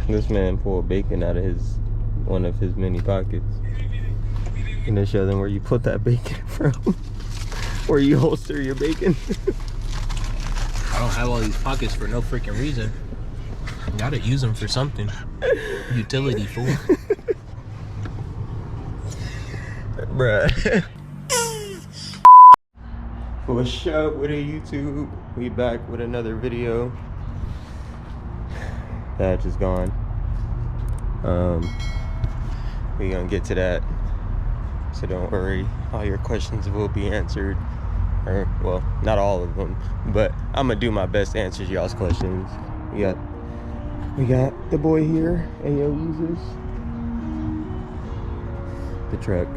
This man pulled bacon out of one of his many pockets. And then show them where you put that bacon from. Where you holster your bacon. I don't have all these pockets for no freaking reason. Gotta use them for something. Utility, fool. Bruh. What's up with it, YouTube? We back with another video. That just gone. We gonna get to that. So don't worry, all your questions will be answered. Or, well, not all of them, but I'm gonna do my best to answer y'all's questions. We got the boy here, Ayo uses the truck.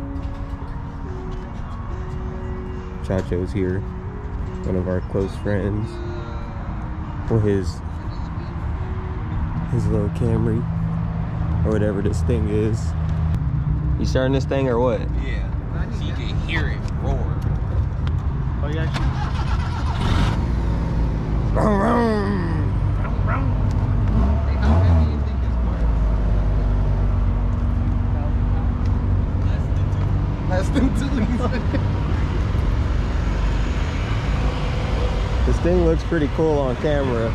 Chacho's here, one of our close friends, with his little Camry, or whatever this thing is. You starting this thing or what? Yeah, so you can hear it roar. Oh, you actually... How heavy do you think it's worth? Less than two. This thing looks pretty cool on camera.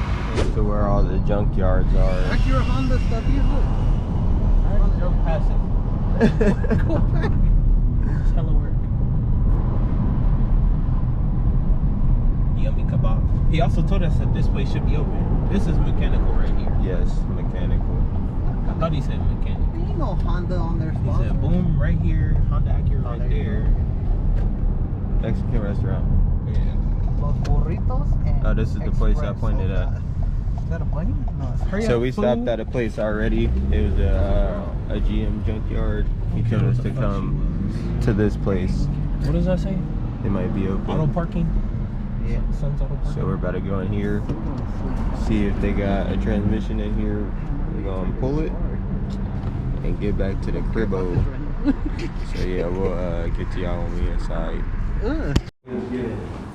To where all the junkyards are. Back your Honda stuff, you look. I already drove past it. Go back. It's hella work. Yummy kebab. He also told us that this place should be open. This is mechanical right here. Yes, mechanical. I thought he said mechanic. Ain't no Honda on their He spot. said boom right here, Honda Acura right there. Mexican restaurant. Yeah. Los burritos and Oh, this is the place I Express pointed at. Soda. Is that a bunny? No, it's So we stopped at a place already. It was a GM junkyard. He told us to come to this place. What does that say? It might be open. Auto parking? Yeah. Sun's auto parking. So we're about to go in here, see if they got a transmission in here. We're gonna pull it and get back to the cribbo. So yeah, we'll get to y'all when we inside.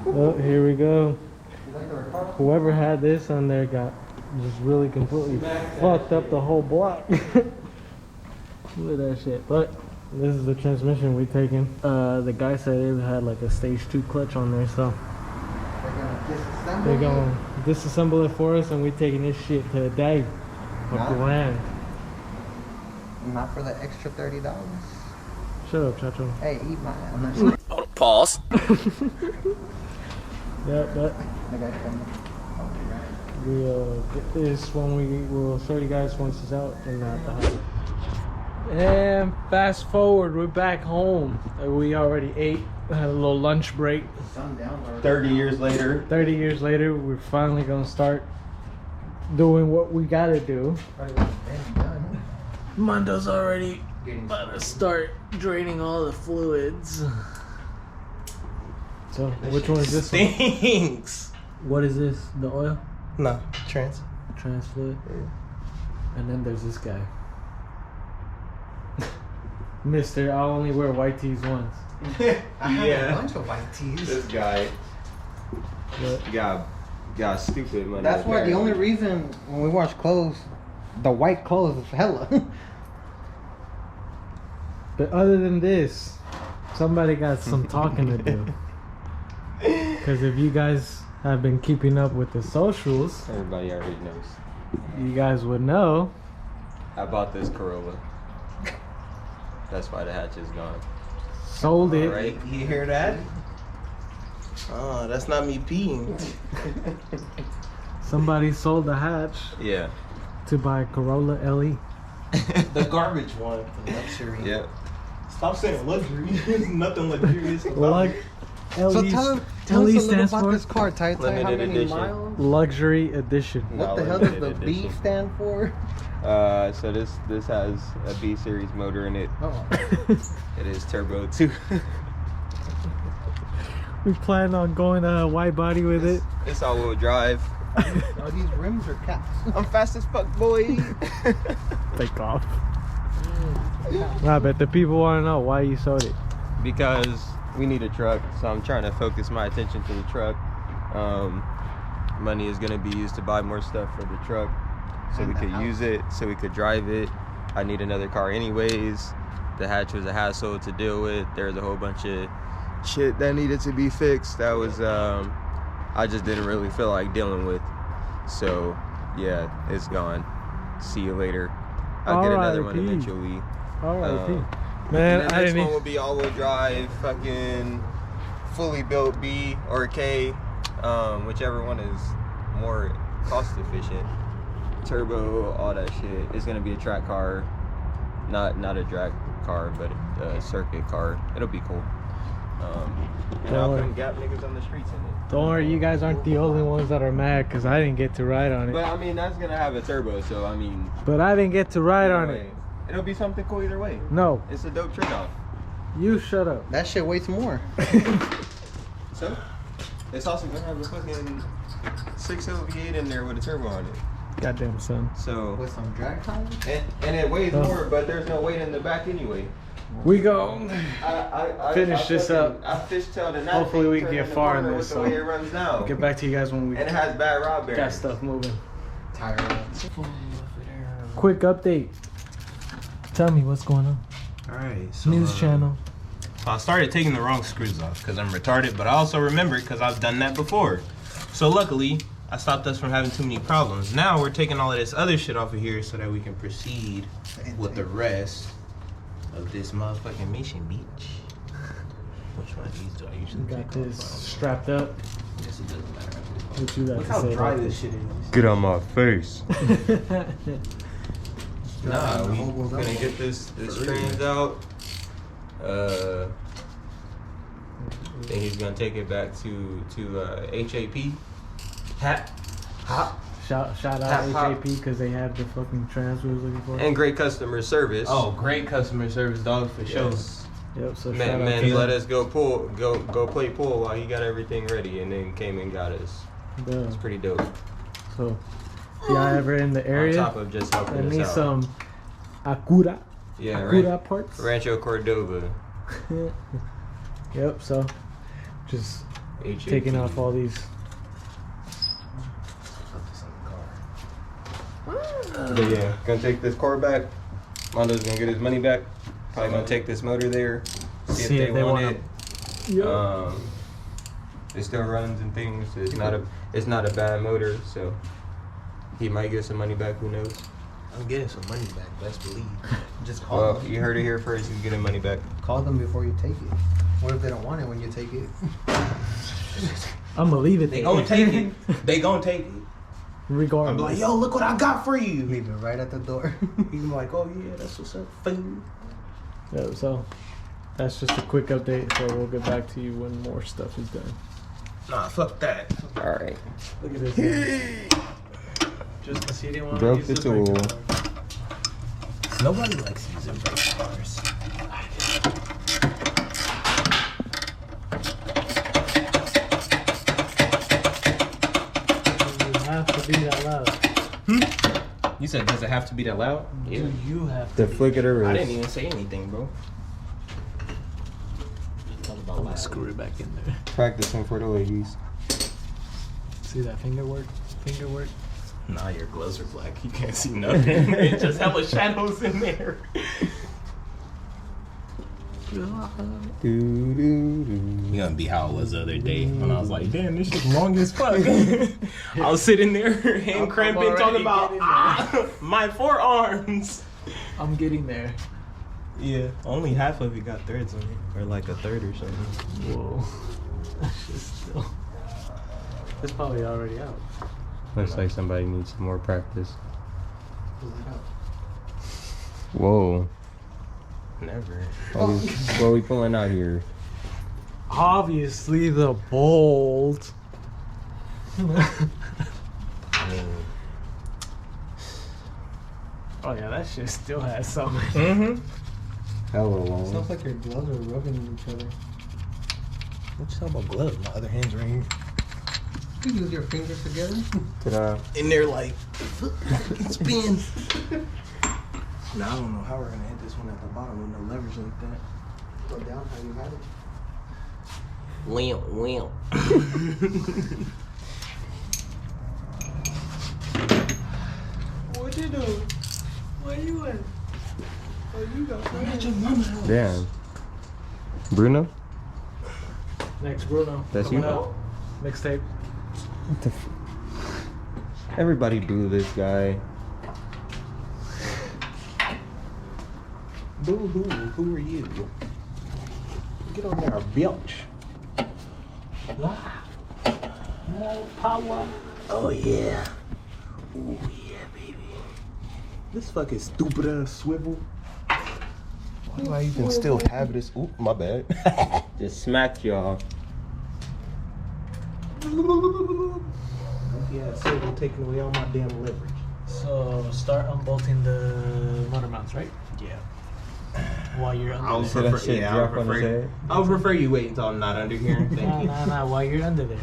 Oh, here we go. Whoever had this on there got just really completely fucked up the whole block. Look at that shit. But this is the transmission we taking. The guy said it had like a stage 2 clutch on there, so they're gonna disassemble it for us, and we're taking this shit to the day of the land. Not for the extra $30. Shut up, Chacho. Hey, eat mine. Pause. Yeah, we'll get this when we'll show you guys once it's out and at the house. And fast forward, we're back home. We already ate, had a little lunch break. 30 years later. 30 years later, we're finally gonna start doing what we gotta do. Mondo's already about to start draining all the fluids. So, which one is this one? Stinks. What is this? The oil? No, trans fluid? And then there's this guy. Mister, I'll only wear white tees once. I have a bunch of white tees. This guy But got stupid money. That's why the only reason when we wash clothes, the white clothes is hella. But other than this, somebody got some talking to do. Because if you guys have been keeping up with the socials, Everybody already knows. you guys would know. I bought this Corolla. That's why the hatch is gone. Sold it. Right, you hear that? Oh, that's not me peeing. Somebody sold the hatch Yeah. to buy a Corolla LE. The garbage one. The luxury. Yeah. Stop saying luxury. There's nothing luxurious about Like it. LE, So tell us a LE little stands about for this car, Ty. Tell you how Limited many edition. miles? Luxury Edition. What the hell does the B stand for? So this has a B series motor in it. Oh. It is turbo too. We plan on going wide body with it. It's all-wheel drive. Are these rims or caps? I'm fast as fuck, boy. Take off. Nah, but the people want to know why you sold it. Because we need a truck, so I'm trying to focus my attention to the truck. Money is going to be used to buy more stuff for the truck. so And we the could house. use it, so we could drive it. I need another car anyways. The hatch was a hassle to deal with. There's a whole bunch of shit that needed to be fixed. That was I just didn't really feel like dealing with. So yeah, it's gone. See you later. I'll get another one R.I.P. eventually. Alright, And man. the I next didn't. one will be all-wheel drive, fucking fully built B or K, whichever one is more cost efficient. Turbo, all that shit. It's gonna be a track car, not a drag car, but a circuit car. It'll be cool. And I'll put Gap niggas on the streets in it. Don't worry, you guys aren't the only ones that are mad because I didn't get to ride on it. But I mean, that's gonna have a turbo, so I mean. But I didn't get to ride either on way, it. It'll be something cool either way. No, It's a dope trade-off. you shut up. That shit weighs more. So, it's also gonna have a fucking 6.0 V8 in there with a turbo on it. Goddamn son. So, With some drag tires? and it weighs Oh. more, but there's no weight in the back anyway. We go. I Finish this fucking- up. I fishtailed and Hopefully we can get far in this, with the way so- it runs now. Get back to you guys when we And it has bad rod got bearings. stuff moving. Tire rods. Quick update. Tell me what's going on. Alright, so News channel. I started taking the wrong screws off because I'm retarded, but I also remembered because I've done that before. So luckily, I stopped us from having too many problems. Now we're taking all of this other shit off of here so that we can proceed with the rest of this motherfucking mission, bitch. Which one of these do I usually Got take this off? strapped up. Yes, it doesn't matter. What you got Look to how say dry about this shit is. Get on my face. Nah, The we hobo's gonna elbow. get this trans out. Then he's gonna take it back to HAP. Hop. Shout Hop, out hop. HAP because they have the fucking trans we was looking for. And great customer service. Oh, great customer service, dog, for sure. yes. Yep. So shout Man, out man, to he let them. us go play pool while he got everything ready, and then came and got us. Yeah. It's pretty dope. So, if y'all ever in the area, On top of just helping I us need out. some Acura. Yeah, Acura parts. Rancho Cordova. Yep. So, just HAP. taking off all these. But yeah, gonna take this car back. Mondo's gonna get his money back. Probably gonna take this motor there. See if they want it. Yep. It still runs and things. It's not a bad motor, so he might get some money back. Who knows? I'm getting some money back, best believe. Just call Well, them. you heard it here first. He's getting money back. Call them before you take it. What if they don't want it when you take it? I'm gonna leave it They there. gonna take it. They gonna take it. I'm Regardless. like, yo, look what I got for you. Leave it right at the door. He's like, oh yeah, that's what's up, food. Yeah, so that's just a quick update. So we'll get back to you when more stuff is done. Nah, fuck that. All right. Look at this. Just because he didn't want Broke to the use tool. brake pedal. Nobody likes using brake cars. You have to be that loud. You said, does it have to be that loud? Do you have to? The flick of the wrist. I didn't even say anything, bro. Talk about loud. Screw it back in there. Practicing for the ladies. See that finger work? Finger work? Nah, your gloves are black. You can't see nothing. It's just hella shadows in there. You're gonna be how it was the other day when I was like, damn, this shit's long as fuck. I was sitting there, hand cramping, already talking about getting my forearms. I'm getting there. Yeah, only half of it got threads on it, or like a third or something. Whoa. That's just still. It's probably already out. Looks like somebody needs some more practice. Whoa. Never. What are we pulling out here? Obviously the bolt. I mean, Oh yeah, that shit still has something. mm-hmm. Hella long. Sounds like your gloves are rubbing each other. What you talking about gloves? My other hand's right here. You use your fingers together. Ta-da. And they're like, it spins. Now I don't know how we're gonna hit this one at the bottom with no leverage like that. Go down how you had it. Wimp. you doing? Where you at? Oh, you got your mama house. Damn. Bruno? Next Bruno. That's coming you? out. Mixtape. What the Everybody boo this guy. Boo hoo, who are you? Get on there, bitch. More power. Oh yeah. Oh yeah, baby. This fucking stupid ass swivel. Why do I even still have this? Oop, my bad. Just smacked y'all. Yeah, swivel taking away all my damn leverage. So start unbolting the motor mounts, right? Yeah. While you're under I'll there. that prefer, shit yeah, drop on his head? I would prefer you wait until I'm not under here. Thank you. Nah. While you're under there,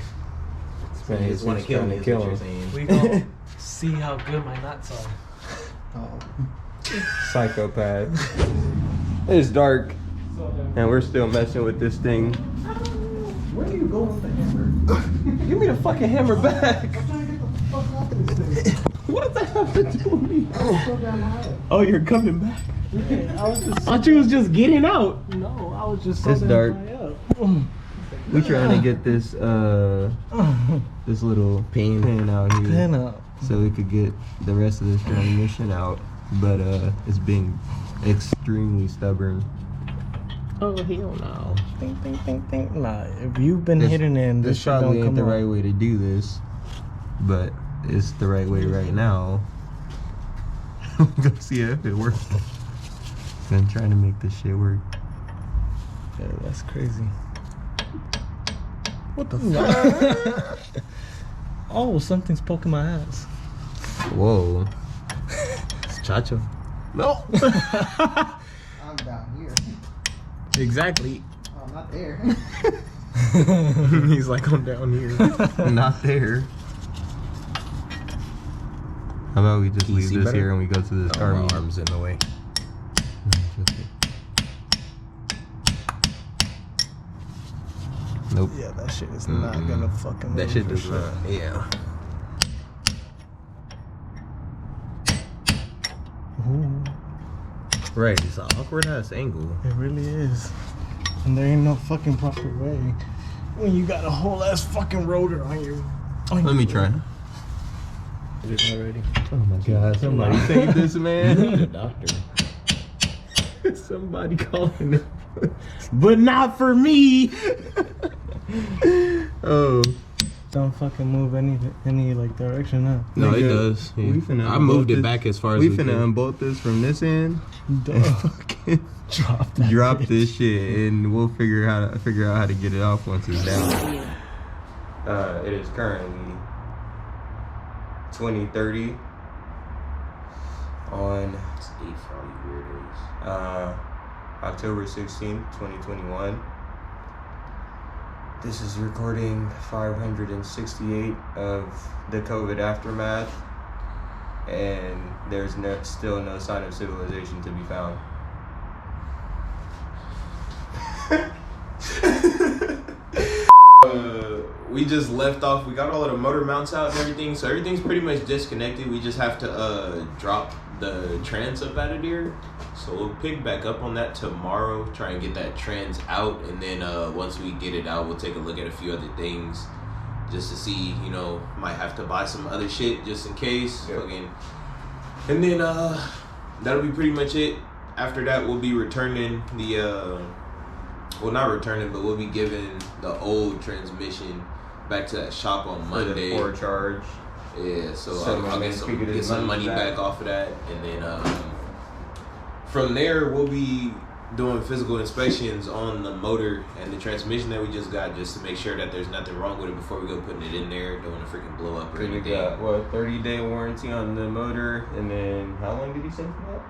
You just want to kill me, is what you're saying. we gonna see how good my knots are. Psychopath. It's dark, and we're still messing with this thing. Where do you go with the hammer? Give me the fucking hammer back. I'm trying to get the fuck off of this thing. What does that have to do with me? Oh, you're coming back. I was just. I thought you was just getting out. No, I was just. It's so dark. damn high up. We trying to get this this little pin out here, Pin up. so we could get the rest of this transmission out. But it's being extremely stubborn. Oh hell no! Think. Nah, if you've been This- hitting in, This this shit probably don't ain't come the out. right way to do this, but it's the right way right now. Go see if it works. I'm trying to make this shit work. Yeah, that's crazy. What the fuck? Oh, something's poking my ass. Whoa. It's Chacho. No. I'm down here. Exactly. Oh, I'm not there. He's like, I'm down here. Not there. How about we just Can you leave see this better? here and we go to this car My meet? arm's in the way. Nope. Yeah, that shit is not gonna fucking. That move shit for does sure. not. Yeah. Ooh, Right. It's an awkward ass angle. it really is, and there ain't no fucking proper way when you got a whole ass fucking rotor on your. Let me try. It is already. Oh my god, somebody save this You man. need a doctor. Somebody calling it. But not for me. Oh. Don't fucking move any like direction now. No, it Nigga, does. we finna I moved unbolt it this- back as far as We we finna could. unbolt this from this end. Duh. Fucking Drop that. drop bitch. this shit, and we'll figure out how to get it off once it's down. It is currently 20:30 on It's 8 for all you weirdos. October 16th, 2021. This is recording 568 of the COVID aftermath, and there's still no sign of civilization to be found. We just left off. We got all of the motor mounts out and everything, so everything's pretty much disconnected. We just have to drop the trans up out of there. So we'll pick back up on that tomorrow. Try and get that trans out, and then once we get it out, we'll take a look at a few other things, just to see. You know, might have to buy some other shit just in case. Yep. Fucking. And then that'll be pretty much it. After that, we'll be returning the. Well, not returning, but we'll be giving the old transmission back to that shop on Monday. For charge. Yeah, so So I'll then get we could get get some money money back off of that, and then from there we'll be doing physical inspections on the motor and the transmission that we just got, just to make sure that there's nothing wrong with it before we go putting it in there. Don't want to freaking blow up or We anything. got 30-day warranty on the motor, and then how long did he say for that?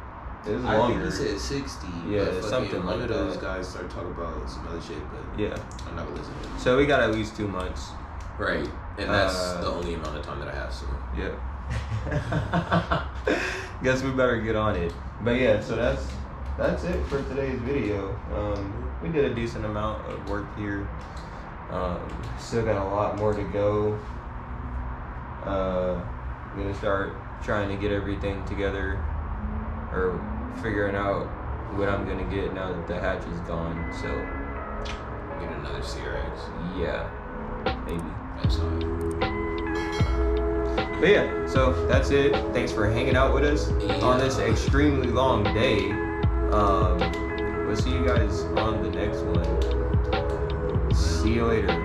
It was I longer. think he said 60. Yeah, but fucking something one like of those that. guys started talking about some other shit, but Yeah. I'm not gonna listen to him. So we got at least 2 months. Right, and that's Uh, the only amount of time that I have. So Yeah. Guess we better get on it. But yeah, so that's it for today's video. We did a decent amount of work here. Still got a lot more to go. We're gonna start trying to get everything together, or figuring out what I'm gonna get now that the hatch is gone. So Get another CRX. yeah, maybe. That's all. But yeah, so that's it. Thanks for hanging out with us on this extremely long day. We'll see you guys on the next one. See you later.